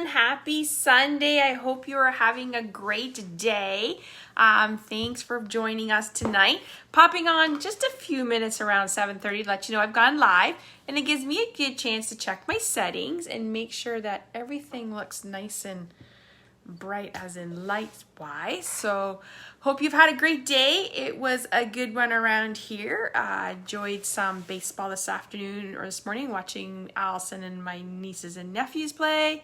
Happy Sunday. I hope you are having a great day. Thanks for joining us tonight. Popping on just a few minutes around 7:30 to let you know I've gone live, and it gives me a good chance to check my settings and make sure that everything looks nice and bright, as in light wise. So hope you've had a great day. It was a good one around here. Enjoyed some baseball this afternoon or this morning, watching Allison and my nieces and nephews play.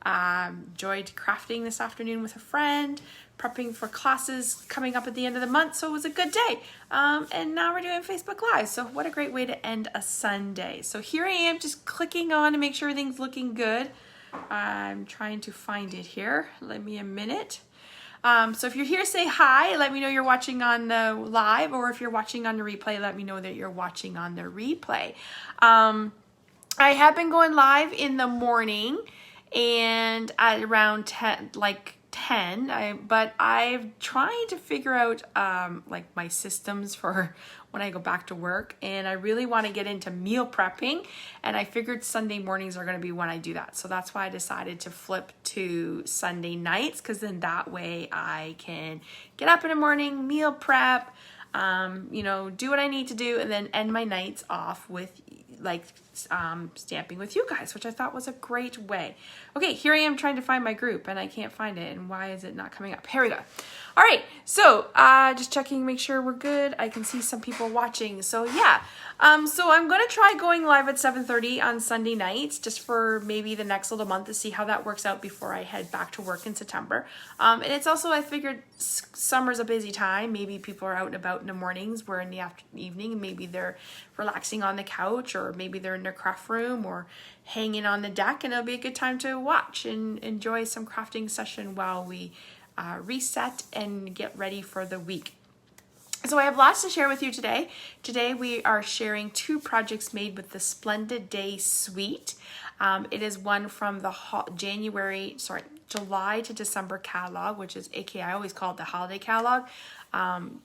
Enjoyed crafting this afternoon with a friend, prepping for classes coming up at the end of the month. So it was a good day. And now we're doing Facebook Live. So what a great way to end a Sunday. So here I am just clicking on to make sure everything's looking good. I'm trying to find it here. Let me a minute. So if you're here, say hi. Let me know you're watching on the live, or if you're watching on the replay, let me know that you're watching on the replay. I have been going live in the morning and at around 10, but I'm trying to figure out like my systems for when I go back to work, and I really want to get into meal prepping, and I figured Sunday mornings are going to be when I do that. So that's why I decided to flip to Sunday nights, because then that way I can get up in the morning, meal prep, do what I need to do, and then end my nights off with stamping with you guys, which I thought was a great way. Okay, here I am trying to find my group and I can't find it. And why is it not coming up? Here we go. All right, so just checking, make sure we're good. I can see some people watching. So yeah, so I'm gonna try going live at 7:30 on Sunday nights, just for maybe the next little month, to see how that works out before I head back to work in September. And it's also, I figured summer's a busy time. Maybe people are out and about in the mornings, where in the evening, maybe they're relaxing on the couch, or maybe they're in their craft room or hanging on the deck, and it'll be a good time to watch and enjoy some crafting session while we reset and get ready for the week. So I have lots to share with you today. Today we are sharing 2 projects made with the Splendid Day Suite. It is one from the July to December catalog, which is AKA, I always call it the holiday catalog.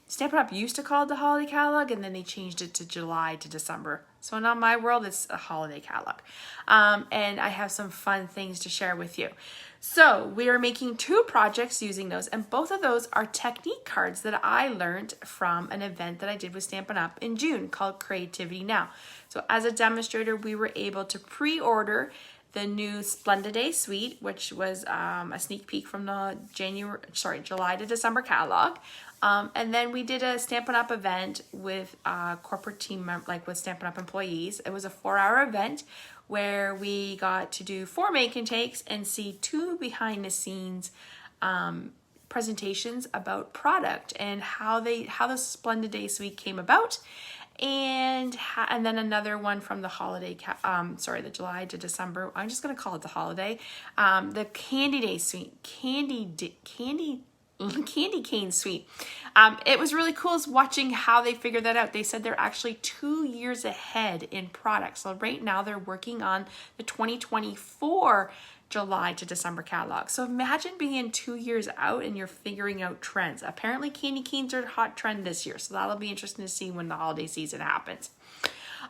Stampin' Up used to call it the holiday catalog, and then they changed it to July to December. So in my world, it's a holiday catalog. And I have some fun things to share with you. So we are making 2 projects using those, and both of those are technique cards that I learned from an event that I did with Stampin' Up in June called Creativity Now. So as a demonstrator, we were able to pre-order the new Splendid Day Suite, which was a sneak peek from the July to December catalog. And then we did a Stampin' Up event with corporate team, with Stampin' Up employees. It was a 4-hour event where we got to do 4 make and takes and see 2 behind the scenes presentations about product and how the Splendid Day Suite came about. And then another one from the holiday, the July to December. I'm just going to call it the holiday. The Candy Day Suite, Candy Cane Suite. It was really cool watching how they figured that out. They said they're actually 2 years ahead in product. So right now they're working on the 2024 July to December catalog. So imagine being 2 years out and you're figuring out trends. Apparently candy canes are a hot trend this year. So that'll be interesting to see when the holiday season happens.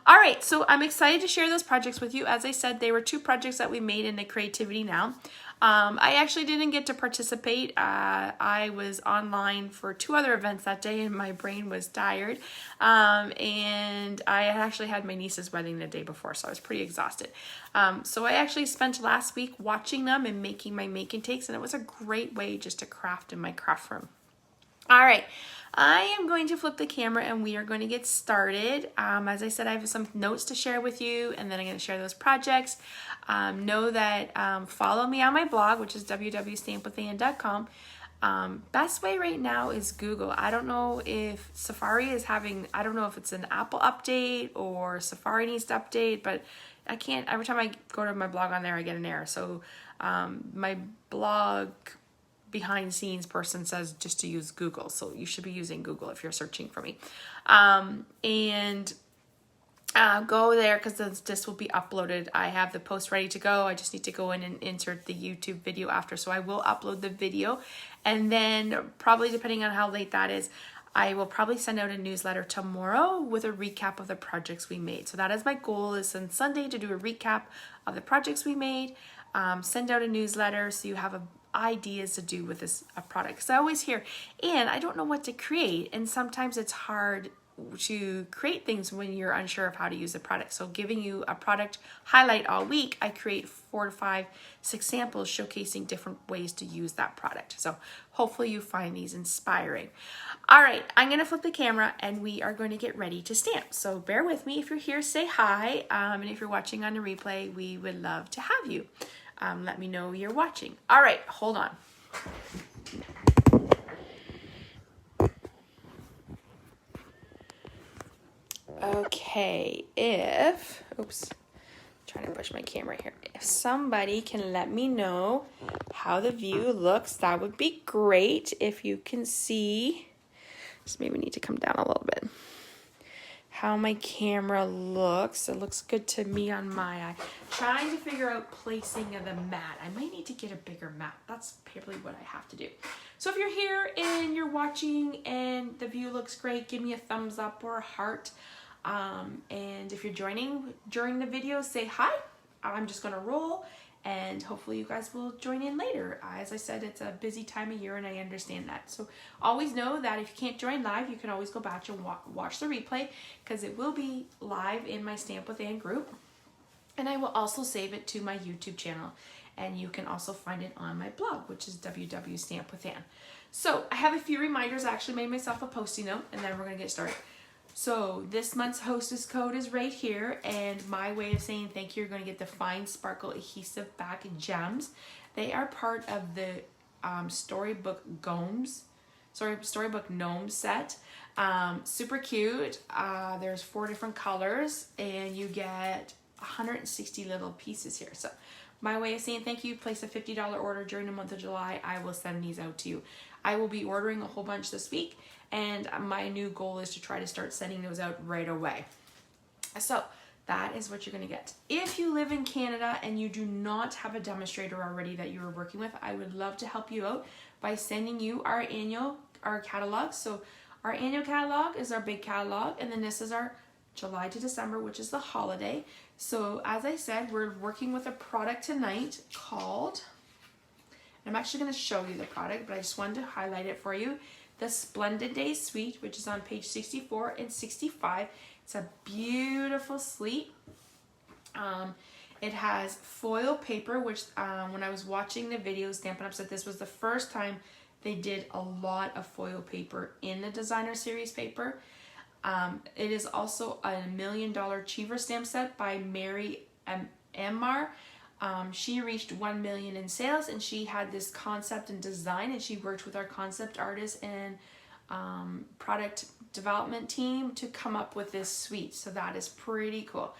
All right, so I'm excited to share those projects with you. As I said, they were 2 projects that we made in the Creativity Now. I actually didn't get to participate. I was online for 2 other events that day and my brain was tired. And I actually had my niece's wedding the day before, so I was pretty exhausted. So I actually spent last week watching them and making my make and takes, and it was a great way just to craft in my craft room. All right, I am going to flip the camera and we are going to get started. As I said, I have some notes to share with you, and then I'm going to share those projects. Know that follow me on my blog, which is www.stampwithann.com. Best way right now is Google. I don't know if Safari is having, I don't know if it's an Apple update or Safari needs to update, but I can't, every time I go to my blog on there, I get an error. So my blog behind scenes person says just to use Google. So you should be using Google if you're searching for me. Go there because this will be uploaded. I have the post ready to go. I just need to go in and insert the YouTube video after. So I will upload the video, and then probably depending on how late that is, I will probably send out a newsletter tomorrow with a recap of the projects we made. So that is my goal, is on Sunday to do a recap of the projects we made, send out a newsletter so you have ideas to do with this product. Because I always hear, and I don't know what to create, and sometimes it's hard to create things when you're unsure of how to use a product. So giving you a product highlight all week, I create 4 to 5, 6 samples showcasing different ways to use that product. So hopefully you find these inspiring. All right, I'm gonna flip the camera and we are going to get ready to stamp. So bear with me. If you're here, say hi. And if you're watching on the replay, we would love to have you. Let me know you're watching. All right, hold on. Okay, oops, trying to push my camera here. If somebody can let me know how the view looks, that would be great. If you can see, just maybe need to come down a little bit, how my camera looks. It looks good to me on my eye. Trying to figure out placing of the mat. I might need to get a bigger mat. That's probably what I have to do. So if you're here and you're watching and the view looks great, give me a thumbs up or a heart. And if you're joining during the video, say hi. I'm just gonna roll and hopefully you guys will join in later. As I said, it's a busy time of year and I understand that. So always know that if you can't join live, you can always go back and watch the replay, because it will be live in my Stamp with Ann group. And I will also save it to my YouTube channel. And you can also find it on my blog, which is www.stampwithann. So I have a few reminders. I actually made myself a Post-it note and then we're gonna get started. So this month's hostess code is right here, and my way of saying thank you, you're going to get the Fine Sparkle Adhesive Back Gems. They are part of the Storybook Gnome set. Super cute. There's 4 different colors, and you get 160 little pieces here. So my way of saying thank you, place a $50 order during the month of July. I will send these out to you. I will be ordering a whole bunch this week, and my new goal is to try to start sending those out right away. So that is what you're going to get. If you live in Canada and you do not have a demonstrator already that you are working with, I would love to help you out by sending you our catalog. So our annual catalog is our big catalog, and then this is our July to December, which is the holiday. So as I said, we're working with a product tonight called, I'm actually going to show you the product, but I just wanted to highlight it for you. The Splendid Day Suite, which is on page 64 and 65. It's a beautiful suite. It has foil paper, which when I was watching the video, Stampin' Up said this was the first time they did a lot of foil paper in the designer series paper. It is also a $1 million Cheever stamp set by Mary Emmar. She reached 1 million in sales, and she had this concept and design, and she worked with our concept artist and product development team to come up with this suite. So that is pretty cool.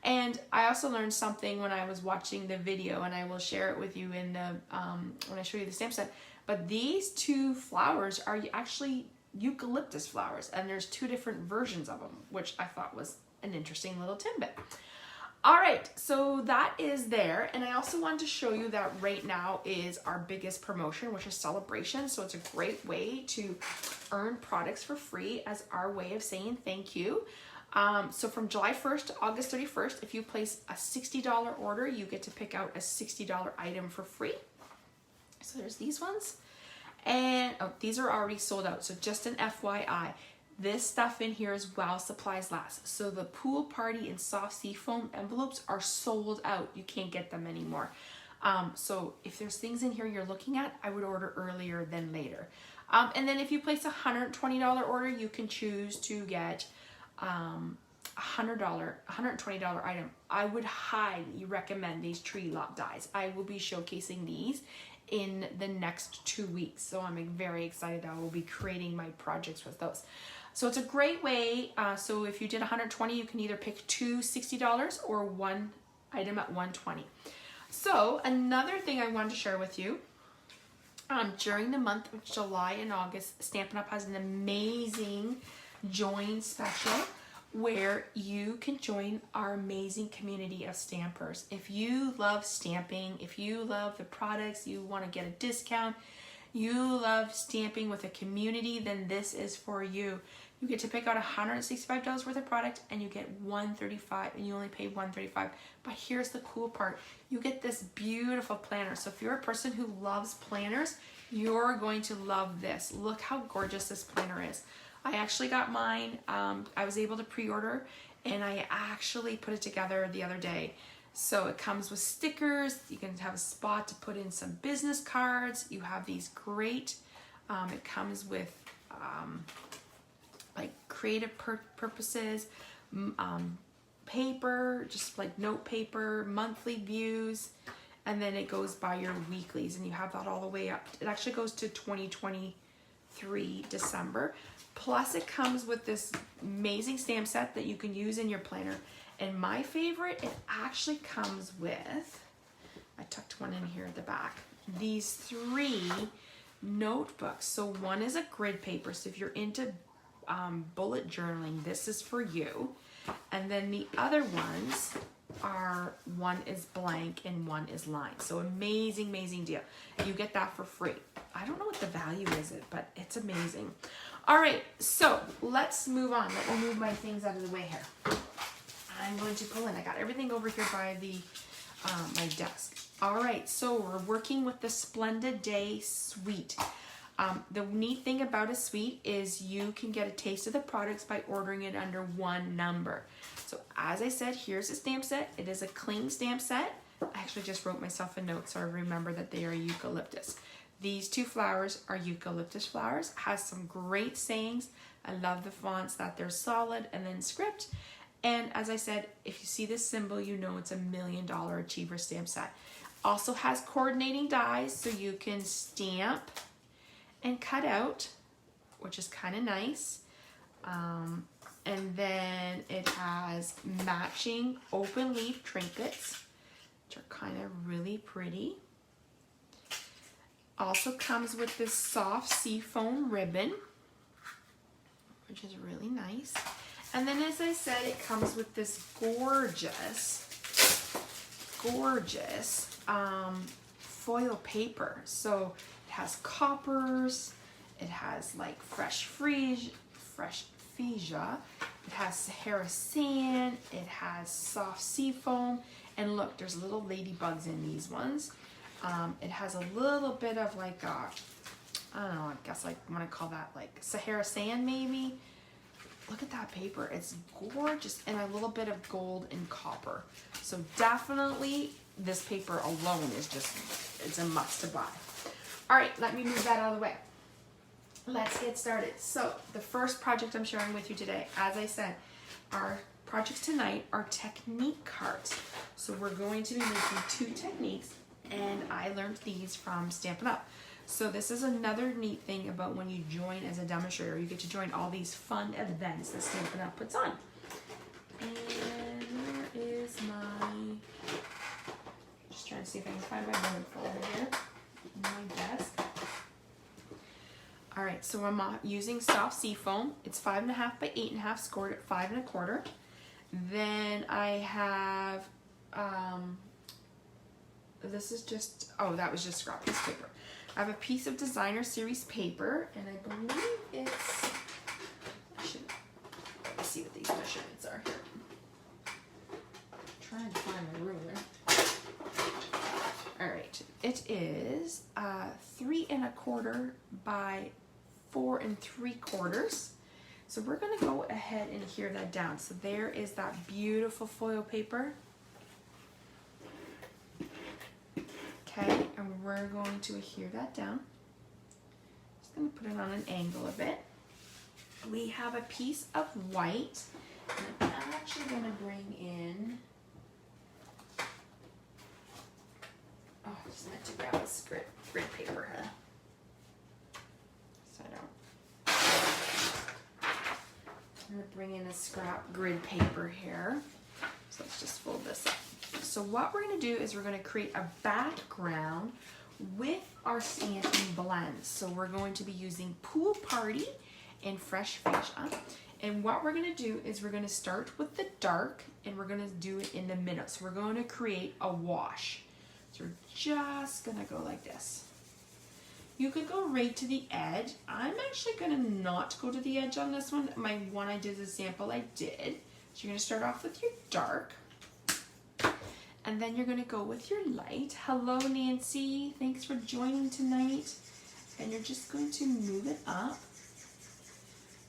And I also learned something when I was watching the video, and I will share it with you in the when I show you the stamp set. But these 2 flowers are actually eucalyptus flowers, and there's 2 different versions of them, which I thought was an interesting little tidbit. All right, so that is there. And I also wanted to show you that right now is our biggest promotion, which is Celebration. So it's a great way to earn products for free as our way of saying thank you. So from July 1st to August 31st, if you place a $60 order, you get to pick out a $60 item for free. So there's these ones. And these are already sold out. So just an FYI. This stuff in here is while supplies last. So the pool party and soft sea foam envelopes are sold out. You can't get them anymore. So if there's things in here you're looking at, I would order earlier than later. And then if you place a $120 order, you can choose to get $120 item. I would highly recommend these tree lot dies. I will be showcasing these in the next 2 weeks. So I'm very excited. I will be creating my projects with those. So it's a great way. So if you did 120, you can either pick 2 $60 or 1 item at 120. So another thing I wanted to share with you, during the month of July and August, Stampin' Up has an amazing join special where you can join our amazing community of stampers. If you love stamping, if you love the products, you want to get a discount, you love stamping with a community, then this is for you. You get to pick out $165 worth of product and you get $135, and you only pay $135. But here's the cool part. You get this beautiful planner. So if you're a person who loves planners, you're going to love this. Look how gorgeous this planner is. I actually got mine. I was able to pre-order, and I actually put it together the other day. So it comes with stickers. You can have a spot to put in some business cards. You have these great, it comes with like creative purposes, paper, just like note paper, monthly views, and then it goes by your weeklies, and you have that all the way up. It actually goes to 2023 December. Plus it comes with this amazing stamp set that you can use in your planner. And my favorite, it actually comes with, I tucked one in here at the back, these 3 notebooks. So one is a grid paper. So if you're into bullet journaling, this is for you. And then the other ones are, one is blank and one is lined. So amazing, amazing deal. You get that for free. I don't know what the value is, but it's amazing. All right, so let's move on. Let me move my things out of the way here. I'm going to pull in. I got everything over here by the my desk. All right, so we're working with the Splendid Day Suite. The neat thing about a suite is you can get a taste of the products by ordering it under one number. So as I said, here's a stamp set. It is a cling stamp set. I actually just wrote myself a note so I remember that they are eucalyptus. These 2 flowers are eucalyptus flowers. Has some great sayings. I love the fonts, that they're solid, and then script. And as I said, if you see this symbol, you know it's a $1 Million Achiever stamp set. Also has coordinating dies, so you can stamp and cut out, which is kind of nice. And then it has matching open leaf trinkets, which are kind of really pretty. Also comes with this soft seafoam ribbon, which is really nice. And then, as I said, it comes with this gorgeous foil paper. So it has coppers, it has like fresh fuchsia, it has Sahara sand, it has soft seafoam, and look, there's little ladybugs in these ones. It has a little bit of like I don't know, I guess like I want to call that like Sahara sand maybe. Look at that paper, it's gorgeous, and a little bit of gold and copper. So definitely this paper alone is just, it's a must to buy. All right, let me move that out of the way. Let's get started. So the first project I'm sharing with you today, as I said, our projects tonight are technique cards. So we're going to be making 2 techniques, and I learned these from Stampin' Up. So this is another neat thing about when you join as a demonstrator. You get to join all these fun events that Stampin' Up puts on. And where is my, just trying to see if I can find my note folder here on my desk. All right, so I'm using soft seafoam. It's 5.5 by 8.5, scored at 5 1/4. Then I have, this is just, oh, that was just scrap piece paper. I have a piece of designer series paper, and I believe it's, let me see what these measurements are here. I'm trying to find my ruler. All right, it is 3 1/4 by 4 3/4. So we're gonna go ahead and adhere that down. So there is that beautiful foil paper. Okay, and we're going to adhere that down. Just going to put it on an angle a bit. We have a piece of white, and I'm actually going to bring in, oh, I just meant to grab this grid paper here. So I'm going to bring in a scrap grid paper here. So let's just fold this up. So what we're going to do is we're going to create a background with our stamping blends. So we're going to be using Pool Party and Fresh Fuchsia. And what we're going to do is we're going to start with the dark, and we're going to do it in the middle. So we're going to create a wash. So we're just going to go like this. You could go right to the edge. I'm actually gonna not go to the edge on this one. My one I did as a sample, I did. So you're gonna start off with your dark, and then you're gonna go with your light. Hello, Nancy, thanks for joining tonight. And you're just going to move it up.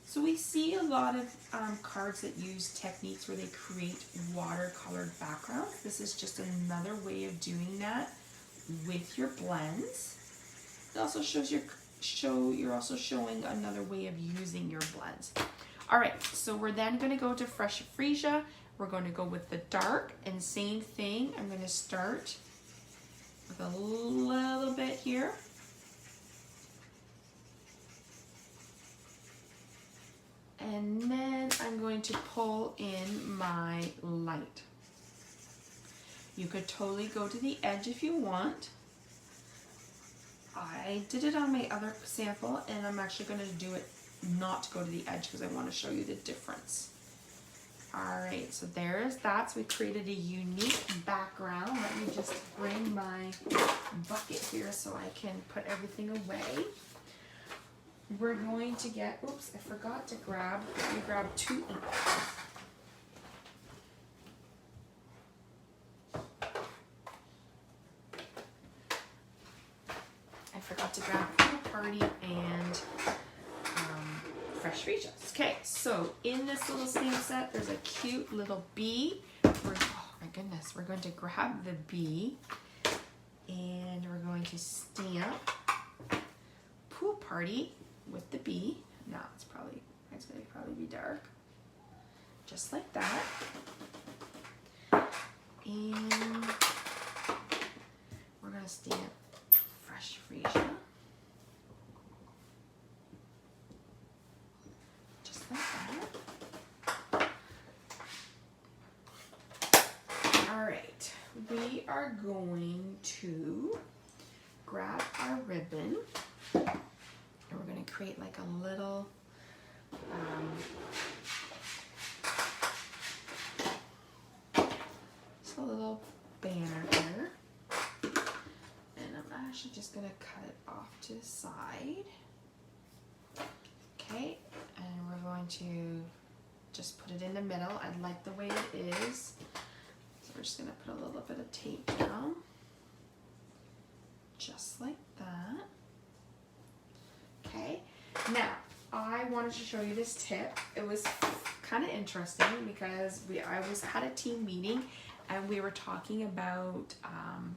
So we see a lot of cards that use techniques where they create watercolored backgrounds. This is just another way of doing that with your blends. It also shows you're also showing another way of using your blends. All right, so we're then going to go to Fresh Freesia. We're going to go with the dark, and same thing. I'm going to start with a little bit here. And then I'm going to pull in my light. You could totally go to the edge if you want. I did it on my other sample, and I'm actually going to do it not to go to the edge because I want to show you the difference. All right, so there's that. So we created a unique background. Let me just bring my bucket here so I can put everything away. We're going to get, oops, I forgot to grab, let me grab 2 inks. I forgot to grab Pool Party and Fresh Freesia. Okay, so in this little stamp set, there's a cute little bee. Oh my goodness, we're going to grab the bee and we're going to stamp Pool Party with the bee. Now it's going to probably be dark, just like that. And we're going to stamp Fresh Freesia, just like that. All right, we are going to grab our ribbon. We're going to create like a little just a little banner here, and I'm actually just going to cut it off to the side. Okay, and we're going to just put it in the middle. I like the way it is, so we're just going to put a little bit of tape down, just like that. Okay, now I wanted to show you this tip. It was kind of interesting because I had a team meeting and we were talking about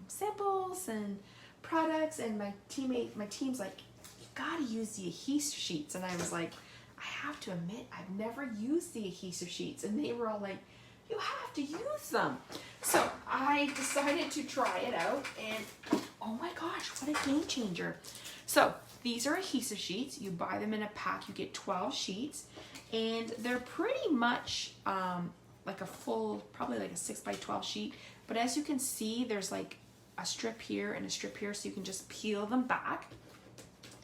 samples and products, and my team's like, you gotta use the adhesive sheets, and I was like, I have to admit I've never used the adhesive sheets, and they were all like, you have to use them. So I decided to try it out, and oh my gosh, what a game changer. So these are adhesive sheets. You buy them in a pack. You get 12 sheets, and they're pretty much like a full, probably like a 6x12 sheet. But as you can see, there's like a strip here and a strip here, so you can just peel them back.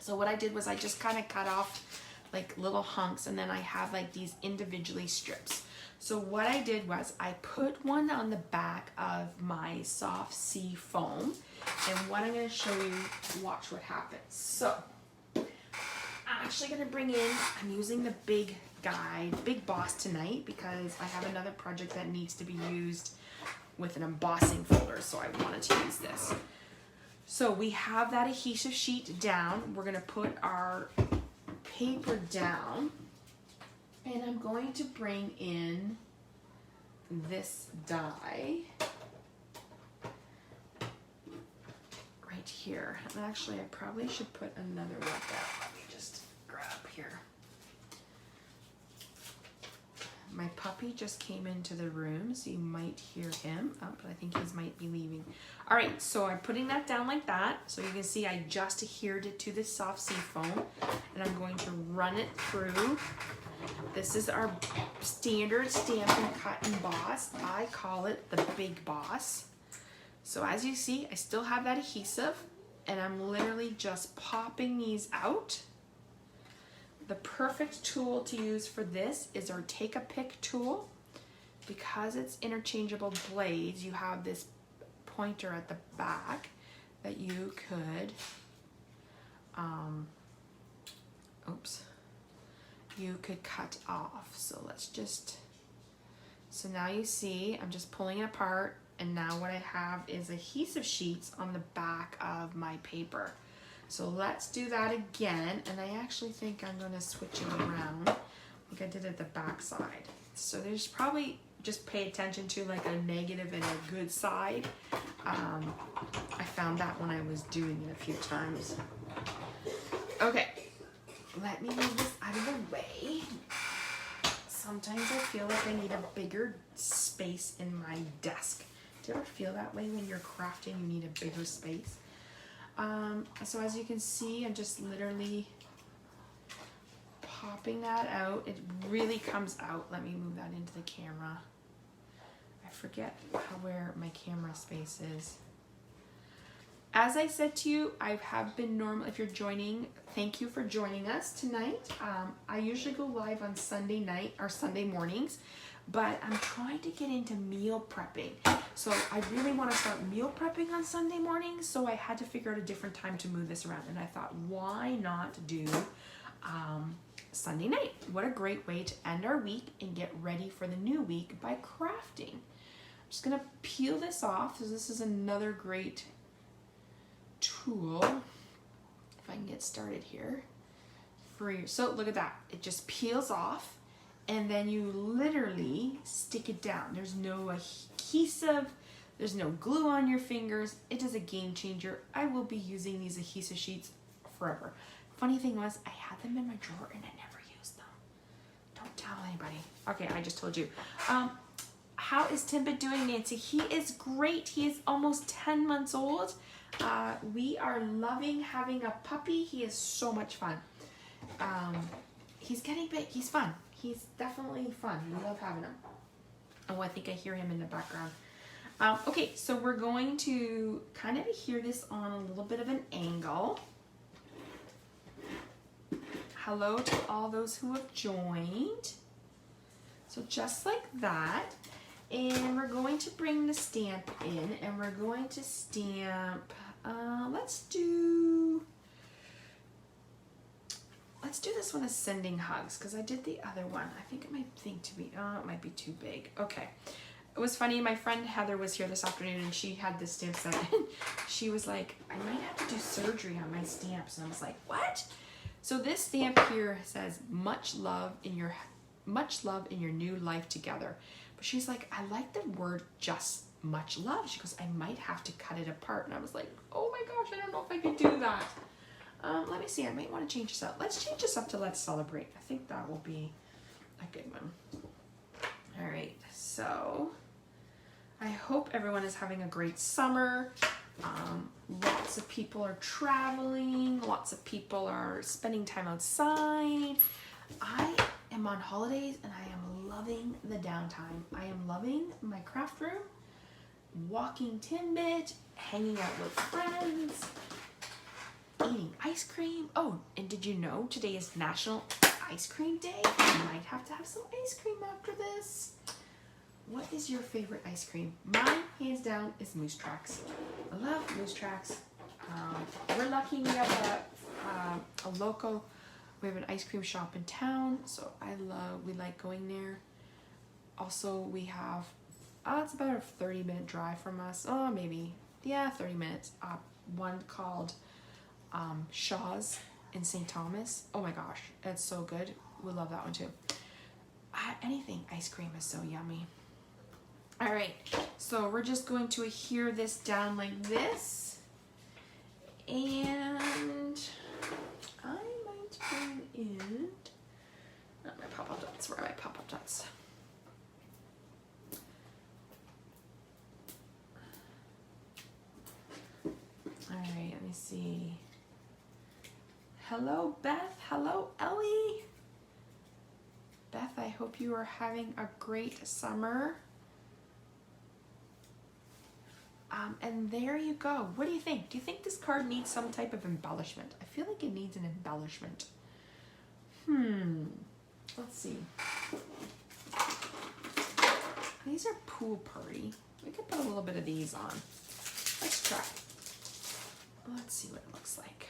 So what I did was I just kind of cut off like little hunks, and then I have like these individually strips. So what I did was I put one on the back of my soft sea foam, and what I'm going to show you, watch what happens. So I'm actually going to bring in, I'm using the big boss tonight because I have another project that needs to be used with an embossing folder, so I wanted to use this. So we have that adhesive sheet down. We're going to put our paper down, and I'm going to bring in this die right here. And actually, I probably should put another one down. Let me just grab here. My puppy just came into the room, so you might hear him. Oh, but I think he might be leaving. All right, so I'm putting that down like that. So you can see I just adhered it to the soft sea foam, and I'm going to run it through. This is our standard Stampin' Cut Emboss. I call it the Big Boss. So as you see, I still have that adhesive, and I'm literally just popping these out. The perfect tool to use for this is our Take a Pick tool. Because it's interchangeable blades, you have this pointer at the back that you could oops, you could cut off. So let's just, so now you see I'm just pulling it apart, and now what I have is adhesive sheets on the back of my paper. So let's do that again, and I actually think I'm going to switch it around like I did at the back side. So there's probably, just pay attention to like a negative and a good side. I found that when I was doing it a few times. Okay, let me move this out of the way. Sometimes I feel like I need a bigger space in my desk. Do you ever feel that way when you're crafting, you need a bigger space? So as you can see, I'm just literally popping that out. It really comes out. Let me move that into the camera. I forget where my camera space is. As I said to you, I have been normal. If you're joining, thank you for joining us tonight. I usually go live on Sunday night or Sunday mornings, but I'm trying to get into meal prepping. So I really want to start meal prepping on Sunday mornings, so I had to figure out a different time to move this around. And I thought, why not do Sunday night? What a great way to end our week and get ready for the new week by crafting. I'm just going to peel this off. So this is another great tool, if I can get started here. So look at that. It just peels off, and then you literally stick it down. There's no adhesive, there's no glue on your fingers. It is a game changer. I will be using these adhesive sheets forever. Funny thing was, I had them in my drawer and I never used them. Don't tell anybody. Okay, I just told you. How is Timbit doing, Nancy? He is great. He is almost 10 months old. We are loving having a puppy. He is so much fun. He's getting big. He's fun. He's definitely fun. We love having him. Oh, I think I hear him in the background. Okay, so we're going to kind of adhere this on a little bit of an angle. Hello to all those who have joined. So just like that. And we're going to bring the stamp in, and we're going to stamp, let's do this one as sending hugs, because I did the other one. I think it might be too big. Okay. It was funny, my friend Heather was here this afternoon, and she had this stamp set, and she was like, I might have to do surgery on my stamps. And I was like, what? So this stamp here says, much love in your new life together. But she's like, I like the word just much love. She goes, I might have to cut it apart. And I was like, oh my gosh, I don't know if I can do that. Let me see, I might want to change this up. Let's change this up to let's celebrate. I think that will be a good one. All right, so I hope everyone is having a great summer. Lots of people are traveling. Lots of people are spending time outside. I am on holidays and I am loving the downtime. I am loving my craft room, walking Timbit, hanging out with friends, eating ice cream. Oh, and did you know today is National Ice Cream Day? I might have to have some ice cream after this. What is your favorite ice cream? Mine, hands down, is Moose Tracks. I love Moose Tracks. We're lucky we have a local. We have an ice cream shop in town, so we like going there. Also, we have, it's about a 30-minute drive from us. Oh, maybe, yeah, 30 minutes. One called Shaw's in St. Thomas. Oh my gosh, it's so good. We love that one too. Anything ice cream is so yummy. All right, so we're just going to adhere this down like this. And I might bring in, not my pop-up dots, where are my pop-up dots? All right, let me see. Hello, Beth. Hello, Ellie. Beth, I hope you are having a great summer. And there you go. What do you think? Do you think this card needs some type of embellishment? I feel like it needs an embellishment. Let's see. These are pool party. We could put a little bit of these on. Let's try. Let's see what it looks like.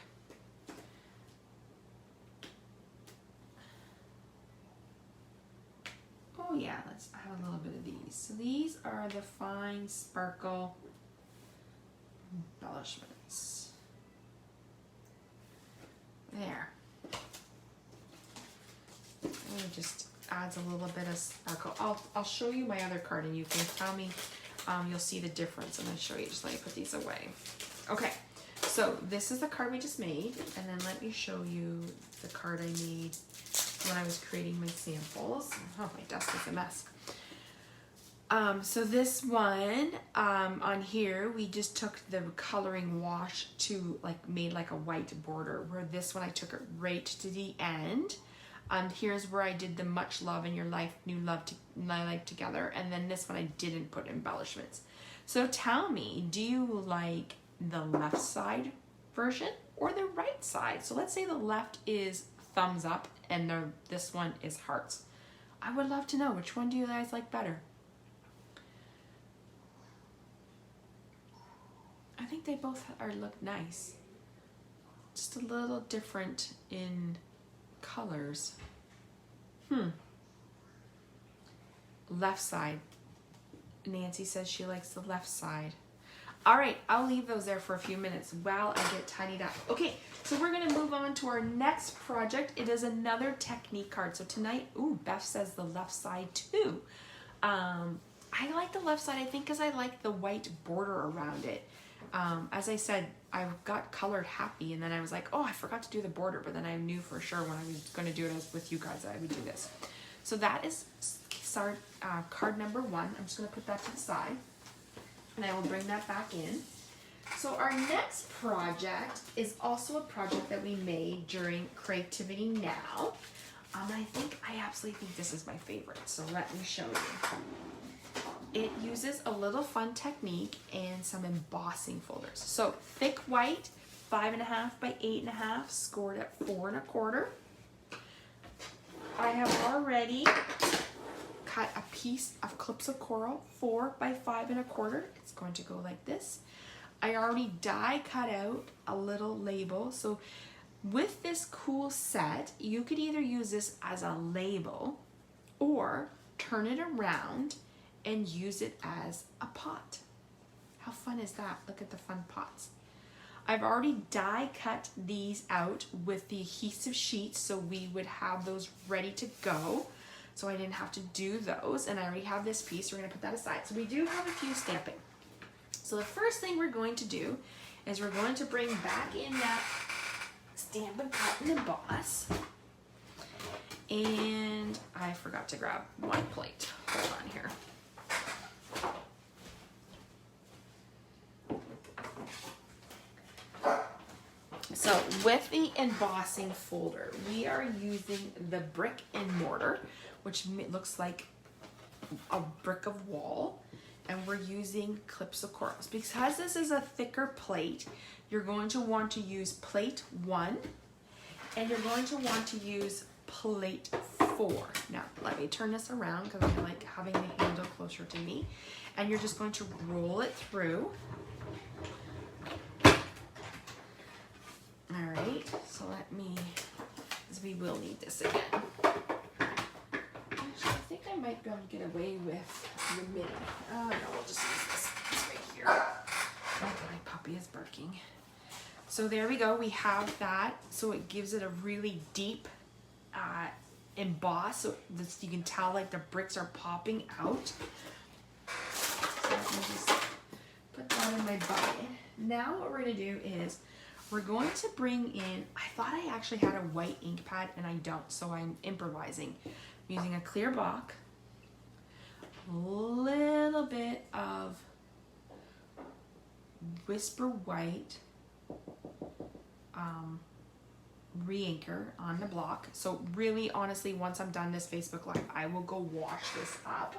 Oh yeah, let's have a little bit of these. So these are the fine sparkle embellishments. There. And it just adds a little bit of sparkle. I'll show you my other card and you can tell me, you'll see the difference. I'm going to show you, just let me put these away. Okay, so this is the card we just made, and then let me show you the card I made when I was creating my samples. Oh, my desk is a mess. So this one, on here, we just took the coloring wash to made like a white border, where this one I took it right to the end. Here's where I did the much love in your life, new love to my life together. And then this one I didn't put embellishments. So tell me, do you like the left side version or the right side? So let's say the left is thumbs up and this one is hearts. I would love to know, which one do you guys like better? I think they both look nice. Just a little different in colors. Left side. Nancy says she likes the left side. All right, I'll leave those there for a few minutes while I get tidied up. Okay, so we're gonna move on to our next project. It is another technique card. So tonight, ooh, Beth says the left side too. I like the left side, I think, because I like the white border around it. As I said, I got colored happy, and then I was like, oh, I forgot to do the border, but then I knew for sure when I was going to do it with you guys that I would do this. So that is card number 1. I'm just going to put that to the side, and I will bring that back in. So our next project is also a project that we made during Creativity Now. I absolutely think this is my favorite, so let me show you. It uses a little fun technique and some embossing folders. So thick white, 5.5 by 8.5, scored at 4 1/4. I have already cut a piece of clips of coral, 4 by 5 1/4. It's going to go like this. I already die cut out a little label. So with this cool set, you could either use this as a label or turn it around and use it as a pot. How fun is that? Look at the fun pots. I've already die cut these out with the adhesive sheets, so we would have those ready to go. So I didn't have to do those, and I already have this piece. We're gonna put that aside. So we do have a few stamping. So the first thing we're going to do is we're going to bring back in that Stampin' Cut and Emboss. And I forgot to grab my plate. Hold on here. So with the embossing folder, we are using the brick and mortar, which looks like a brick of wall, and we're using clips of corals. Because this is a thicker plate, you're going to want to use plate 1, and you're going to want to use plate 4. Now, let me turn this around because I like having the handle closer to me. And you're just going to roll it through. All right, so let me, because we will need this again. Actually, I think I might be able to get away with the mini. Oh no, we'll just use this right here. Oh, my puppy is barking. So there we go, we have that. So it gives it a really deep emboss, so this, you can tell like the bricks are popping out. So let me just put that in my bucket. Now what we're gonna do is we're going to bring in, I thought I actually had a white ink pad and I don't, so I'm improvising. I'm using a clear block, a little bit of Whisper White re-inker on the block. So really, honestly, once I'm done this Facebook Live, I will go wash this up.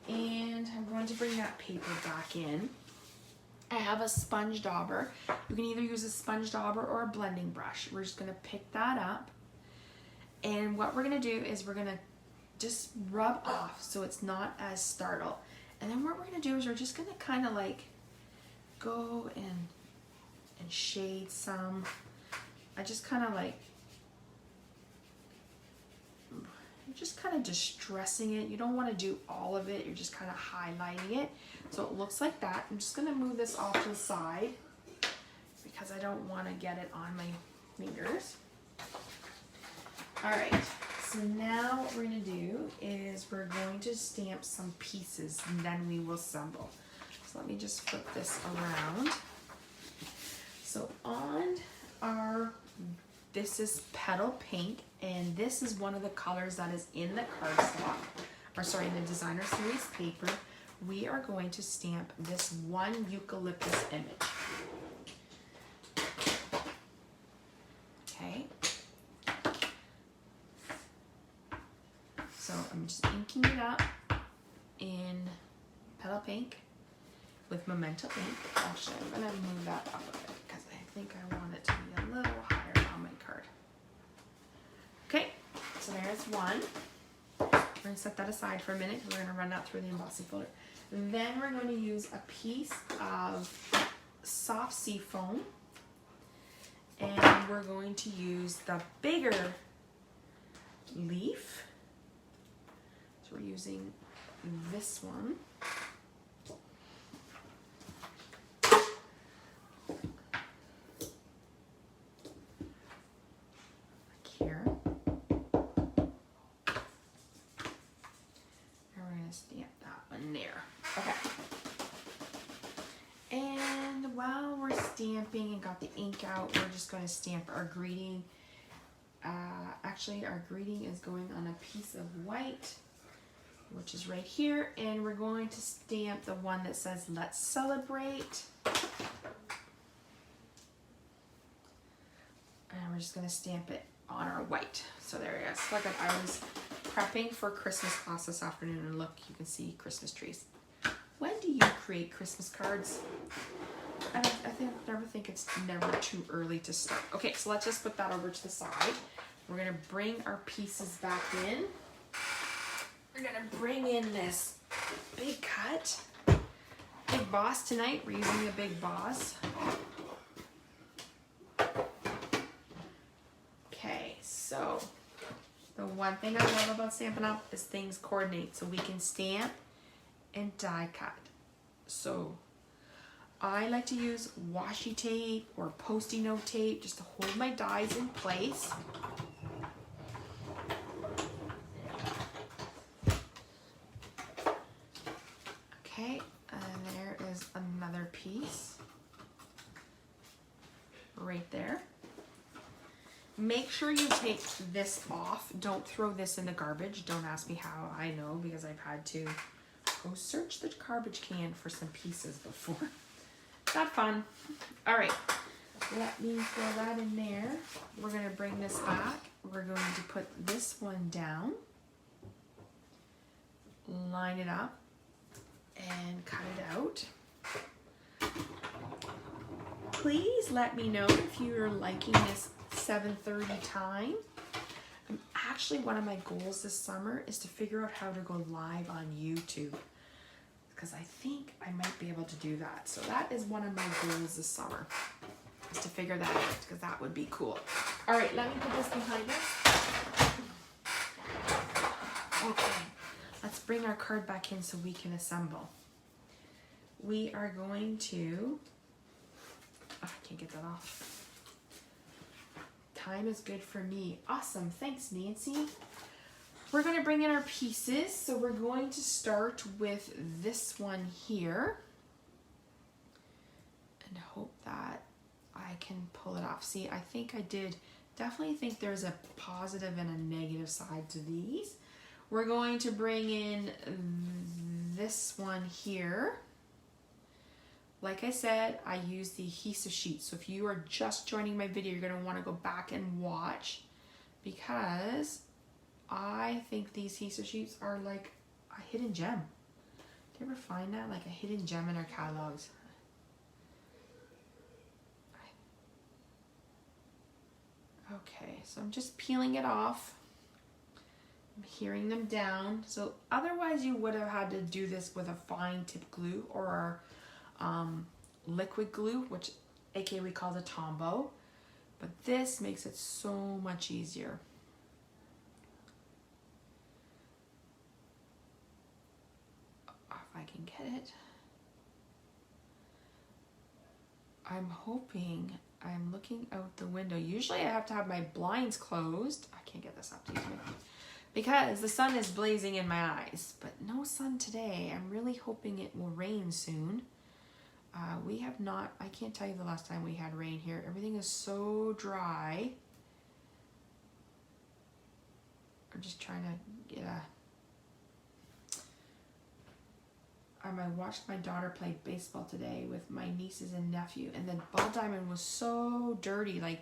And I'm going to bring that paper back in. I have a sponge dauber. You can either use a sponge dauber or a blending brush. We're just gonna pick that up. And what we're gonna do is we're gonna just rub off so it's not as startled. And then what we're gonna do is we're just gonna kind of like go and shade some. I just kind of like, you're just kind of distressing it. You don't want to do all of it. You're just kind of highlighting it. So it looks like that. I'm just going to move this off to the side because I don't want to get it on my fingers. All right, so now what we're going to do is we're going to stamp some pieces and then we will assemble. So let me just flip this around. So on our, this is Petal Pink, and this is one of the colors that is in the cardstock, or sorry, in the designer series paper. We are going to stamp this one eucalyptus image. Okay. So I'm just inking it up in Petal Pink with Memento ink. Actually, I'm going to move that up a bit because I think I want it to be a little higher on my card. Okay, so there's one. We're going to set that aside for a minute because we're going to run that through the embossing folder. Then we're going to use a piece of soft sea foam, and we're going to use the bigger leaf. So we're using this one. Like here. And we're going to stamp that one there. Okay. And while we're stamping and got the ink out, we're just going to stamp our greeting. Actually, our greeting is going on a piece of white, which is right here, and we're going to stamp the one that says "Let's Celebrate." And we're just going to stamp it on our white. So there it is. Look, I was prepping for Christmas class this afternoon, and look, you can see Christmas trees. When do you create Christmas cards? I never think it's never too early to start. Okay, so let's just put that over to the side. We're gonna bring our pieces back in. We're gonna bring in this big cut. Big Boss tonight. We're using the Big Boss. Okay, so the one thing I love about Stampin' Up is things coordinate, so we can stamp and die cut. So I like to use washi tape or Post-it note tape just to hold my dies in place. Okay, and there is another piece right there. Make sure you take this off. Don't throw this in the garbage. Don't ask me how. I know because I've had to go search the garbage can for some pieces before. Not fun. All right, let me throw that in there. We're gonna bring this back. We're going to put this one down, line it up, and cut it out. Please let me know if you're liking this 7:30 time. Actually, one of my goals this summer is to figure out how to go live on YouTube, because I think I might be able to do that. So that is one of my goals this summer, is to figure that out, because that would be cool. All right, let me put this behind us. Okay, let's bring our card back in so we can assemble. We are going to, oh, I can't get that off. Time is good for me. Awesome, thanks Nancy. We're going to bring in our pieces. So we're going to start with this one here and hope that I can pull it off. See, I think I did definitely think there's a positive and a negative side to these. We're going to bring in this one here. Like I said, I use the adhesive sheet. So if you are just joining my video, you're going to want to go back and watch, because I think these adhesive sheets are like a hidden gem. Do you ever find that? Like a hidden gem in our catalogs. Okay, so I'm just peeling it off. I'm hearing them down. So otherwise you would have had to do this with a fine tip glue or liquid glue, which aka we call the Tombow. But this makes it so much easier. I'm hoping, I'm looking out the window. Usually I have to have my blinds closed. I can't get this up to you because the sun is blazing in my eyes, but no sun today. I'm really hoping it will rain soon. We have not, I can't tell you the last time we had rain here. Everything is so dry. I'm just trying to get a, I watched my daughter play baseball today with my nieces and nephew, and the ball diamond was so dirty, like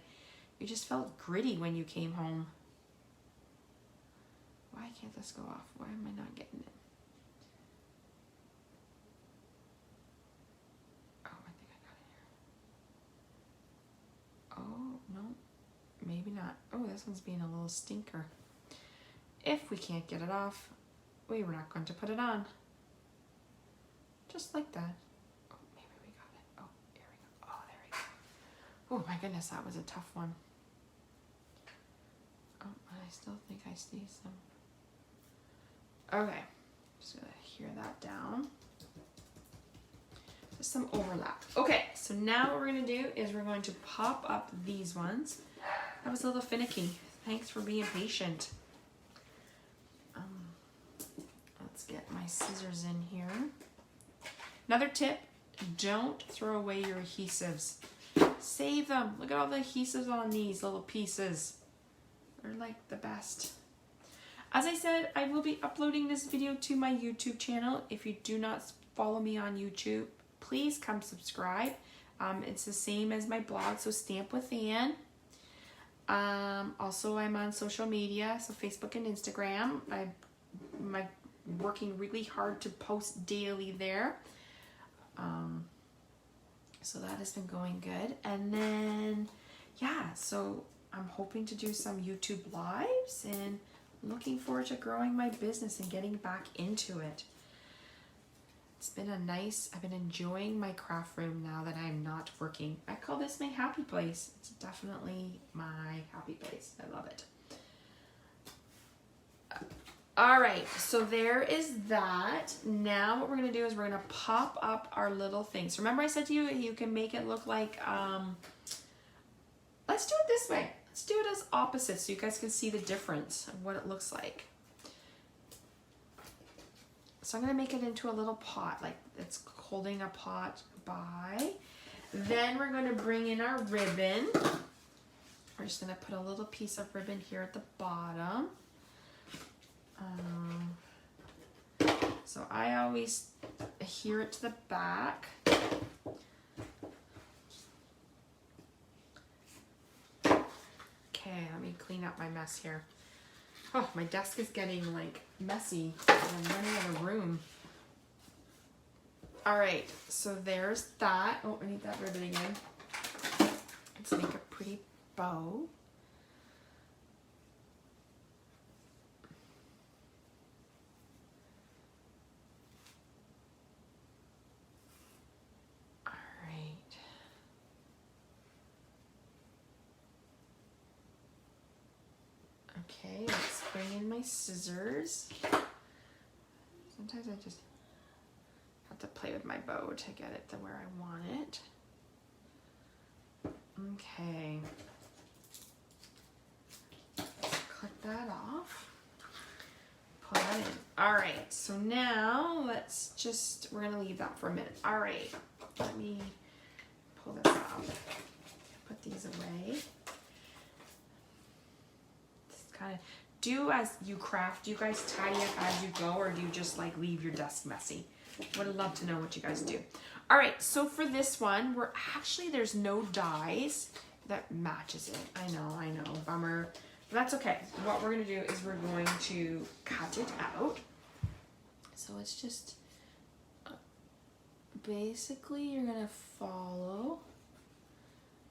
you just felt gritty when you came home. Why can't this go off? Why am I not getting it? Oh, I think I got it here. Oh, no, maybe not. Oh, this one's being a little stinker. If we can't get it off, we were not going to put it on. Just like that. Oh, maybe we got it. Oh, here we go. Oh, there we go. Oh my goodness, that was a tough one. Oh, I still think I see some. Okay, just gonna hear that down. Just some overlap. Okay, so now what we're gonna do is we're going to pop up these ones. That was a little finicky. Thanks for being patient. Let's get my scissors in here. Another tip, don't throw away your adhesives. Save them. Look at all the adhesives on these little pieces. They're like the best. As I said, I will be uploading this video to my YouTube channel. If you do not follow me on YouTube, please come subscribe. It's the same as my blog, so Stamp with Ann. Also, I'm on social media, so Facebook and Instagram. I'm working really hard to post daily there. So that has been going good. And then, yeah, so I'm hoping to do some YouTube lives and looking forward to growing my business and getting back into it. It's been I've been enjoying my craft room now that I'm not working. I call this my happy place. It's definitely my happy place. I love it. All right, so there is that. Now what we're gonna do is we're gonna pop up our little things. Remember I said to you, you can make it look like, let's do it this way. Let's do it as opposites so you guys can see the difference of what it looks like. So I'm gonna make it into a little pot, like it's holding a pot by. Then we're gonna bring in our ribbon. We're just gonna put a little piece of ribbon here at the bottom. So I always adhere it to the back. Okay, let me clean up my mess here. Oh, my desk is getting like messy. I'm running out of room. All right, so there's that. Oh, I need that ribbon again. Let's make a pretty bow. Okay, let's bring in my scissors. Sometimes I just have to play with my bow to get it to where I want it. Okay. Click that off. Pull that in. All right, so now we're gonna leave that for a minute. All right, let me pull this off. Put these away. Kind of do as you craft. Do you guys tidy up as you go, or do you just like leave your desk messy? Would love to know what you guys do. All right, so for this one, there's no dies that matches it. I know, bummer. But that's okay. What we're gonna do is we're going to cut it out. So it's just basically you're gonna follow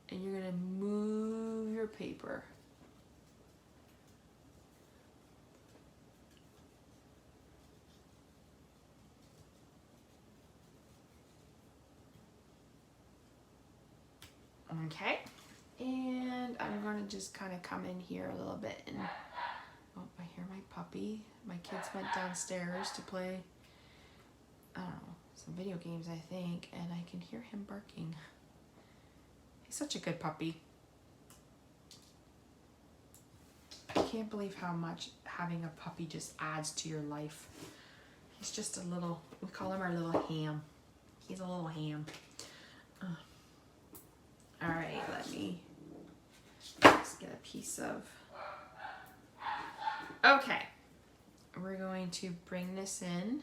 and you're gonna move your paper. Okay, and I'm going to just kind of come in here a little bit and, oh, I hear my puppy. My kids went downstairs to play, I don't know, some video games, I think, and I can hear him barking. He's such a good puppy. I can't believe how much having a puppy just adds to your life. He's just a little, we call him our little ham. He's a little ham. All right, let me just get a piece of, okay. We're going to bring this in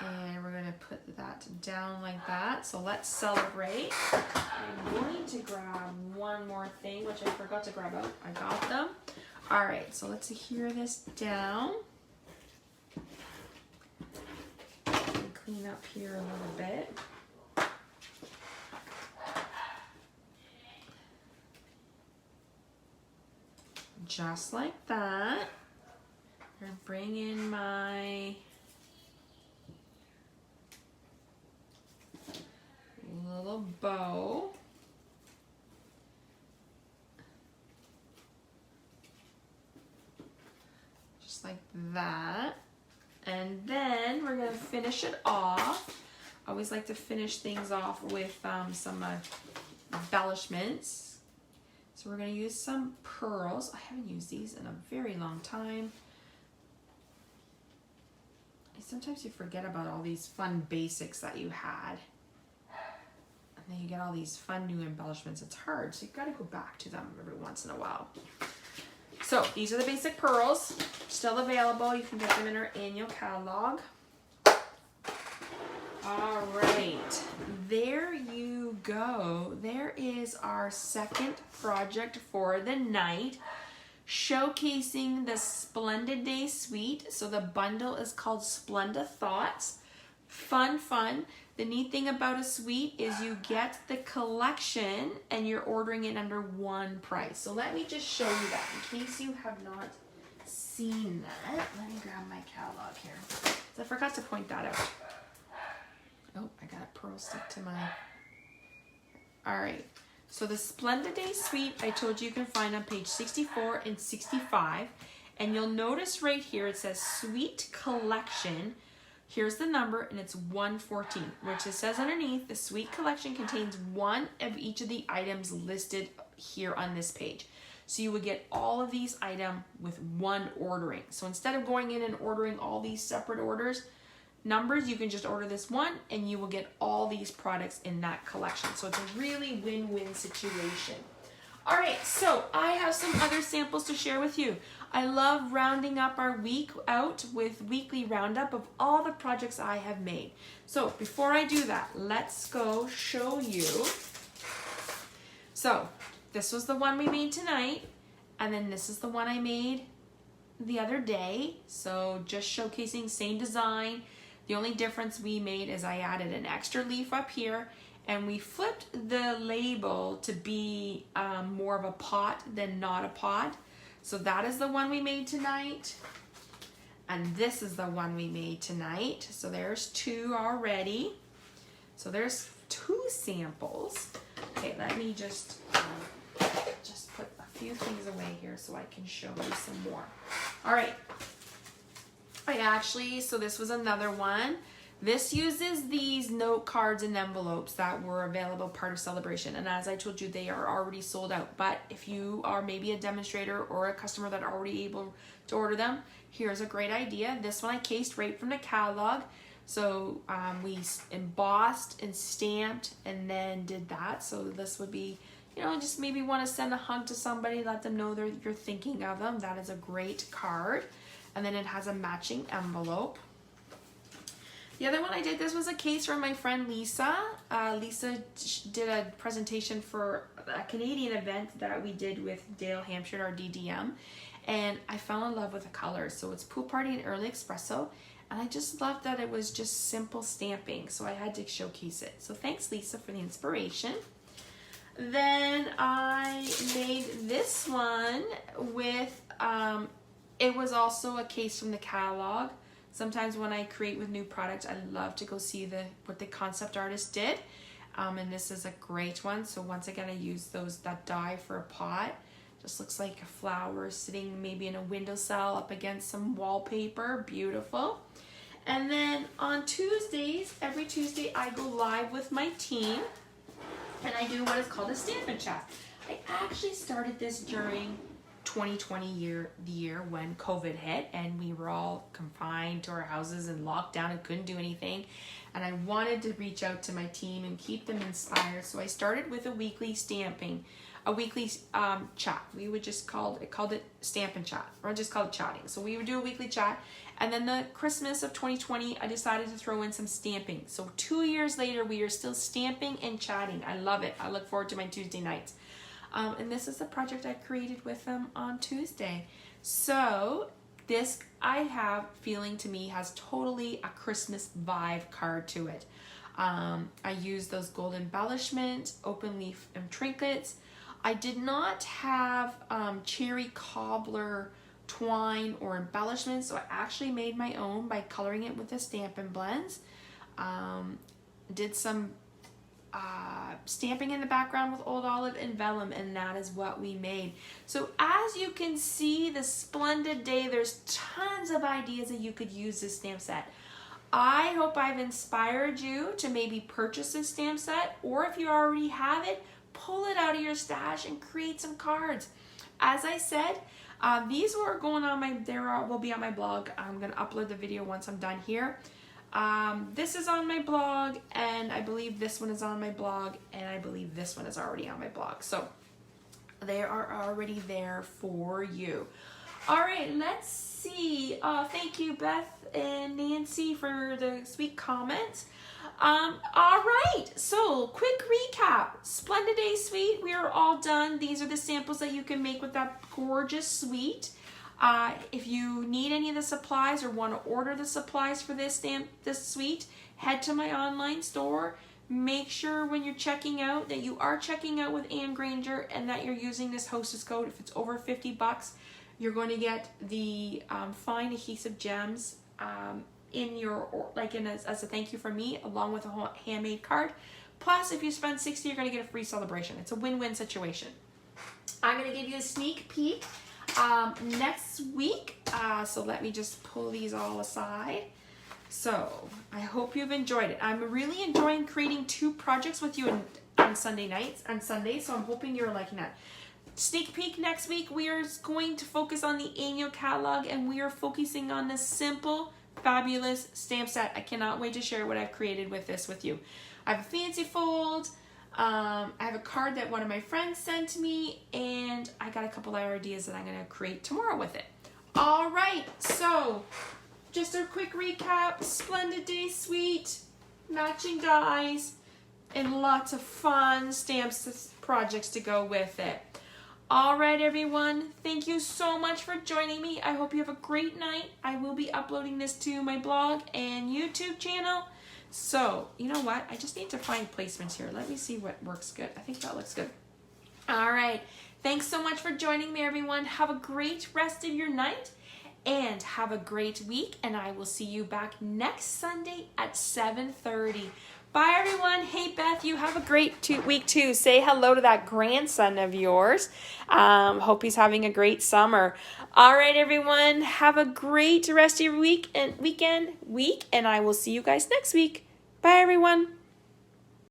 and we're going to put that down like that. So let's celebrate. I'm going to grab one more thing, which I forgot to grab out. I got them. All right, so let's adhere this down. Clean up here a little bit. Just like that. I'm going to bring in my little bow. Just like that. And then we're going to finish it off. I always like to finish things off with some embellishments. So we're going to use some pearls. I haven't used these in a very long time. Sometimes you forget about all these fun basics that you had. And then you get all these fun new embellishments. It's hard, so you've got to go back to them every once in a while. So these are the basic pearls. Still available. You can get them in our annual catalog. All right, there you go. There is our second project for the night, showcasing the Splendid Day Suite. So the bundle is called Splendid Thoughts. Fun, fun. The neat thing about a suite is you get the collection and you're ordering it under one price. So let me just show you that in case you have not seen that. Let me grab my catalog here. So I forgot to point that out. Oh, I got a pearl stick to my... All right. So the Splendid Day Suite, I told you can find on page 64 and 65. And you'll notice right here, it says Suite Collection. Here's the number, and it's 114, which it says underneath, the Suite Collection contains one of each of the items listed here on this page. So you would get all of these items with one ordering. So instead of going in and ordering all these separate numbers, you can just order this one and you will get all these products in that collection. So it's a really win-win situation. All right, so I have some other samples to share with you. I love rounding up our week out with weekly roundup of all the projects I have made. So before I do that, let's go show you. So this was the one we made tonight, and then this is the one I made the other day. So just showcasing same design. The only difference we made is I added an extra leaf up here, and we flipped the label to be more of a pot than not a pot. So that is the one we made tonight. And this is the one we made tonight. So there's two already. So there's two samples. Okay, let me just put a few things away here so I can show you some more. All right. So this was another one. This uses these note cards and envelopes that were available part of Celebration. And as I told you, they are already sold out. But if you are maybe a demonstrator or a customer that are already able to order them, here's a great idea. This one I cased right from the catalog. So we embossed and stamped and then did that. So this would be, you know, just maybe want to send a hug to somebody, let them know that you're thinking of them. That is a great card. And then it has a matching envelope. The other one I did, this was a case from my friend Lisa. Lisa did a presentation for a Canadian event that we did with Dale Hampshire, our DDM. And I fell in love with the colors. So it's Pool Party and Early Espresso. And I just loved that it was just simple stamping. So I had to showcase it. So thanks, Lisa, for the inspiration. Then I made this one with, it was also a case from the catalog. Sometimes when I create with new products, I love to go see what the concept artist did. And this is a great one. So once again, I used that die for a pot. Just looks like a flower sitting maybe in a windowsill up against some wallpaper. Beautiful. And then on Tuesdays, every Tuesday, I go live with my team. do what is called a Stampin' Chat. I actually started this during 2020 the year when COVID hit and we were all confined to our houses and locked down and couldn't do anything. And I wanted to reach out to my team and keep them inspired. So I started with a weekly chat. We would just called it Stampin' Chat, or just called it chatting. So we would do a weekly chat. And then the Christmas of 2020, I decided to throw in some stamping. So 2 years later, we are still stamping and chatting. I love it. I look forward to my Tuesday nights. And this is the project I created with them on Tuesday. So this, I have feeling to me, has totally a Christmas vibe card to it. I used those gold embellishment, open leaf and trinkets. I did not have cherry cobbler twine or embellishments, so I actually made my own by coloring it with the Stampin' Blends. Did some stamping in the background with Old Olive and vellum, and that is what we made. So as you can see, the Splendid Day, there's tons of ideas that you could use this stamp set. I hope I've inspired you to maybe purchase this stamp set, or if you already have it, pull it out of your stash and create some cards. As I said, these were going on will be on my blog. I'm going to upload the video once I'm done here. This is on my blog, and I believe this one is on my blog, and I believe this one is already on my blog. So they are already there for you. All right, let's see. Thank you, Beth and Nancy, for the sweet comments. All right, so quick recap. Splendid Day Suite, we are all done. These are the samples that you can make with that gorgeous suite. If you need any of the supplies or want to order the supplies for this suite, head to my online store. Make sure when you're checking out that you are checking out with Anne Granger and that you're using this hostess code. If it's over $50, you're going to get the fine adhesive gems in your, as a thank you from me, along with a handmade card. Plus, if you spend $60, you're going to get a free celebration. It's a win-win situation. I'm going to give you a sneak peek next week. So let me just pull these all aside. So I hope you've enjoyed it. I'm really enjoying creating 2 projects with you on Sunday, so I'm hoping you're liking that. Sneak peek next week, we are going to focus on the annual catalog, and we are focusing on this simple, fabulous stamp set. I cannot wait to share what I've created with this with you. I have a fancy fold. I have a card that one of my friends sent to me, and I got a couple of ideas that I'm going to create tomorrow with it. All right, so just a quick recap. Splendid Day Suite, matching dies, and lots of fun stamps projects to go with it. All right, everyone, thank you so much for joining me. I hope you have a great night. I will be uploading this to my blog and YouTube channel. So, you know what? I just need to find placements here. Let me see what works good. I think that looks good. All right. Thanks so much for joining me, everyone. Have a great rest of your night and have a great week. And I will see you back next Sunday at 7:30. Bye, everyone. Hey, Beth, you have a great week, too. Say hello to that grandson of yours. Hope he's having a great summer. All right, everyone. Have a great rest of your week, and I will see you guys next week. Bye, everyone.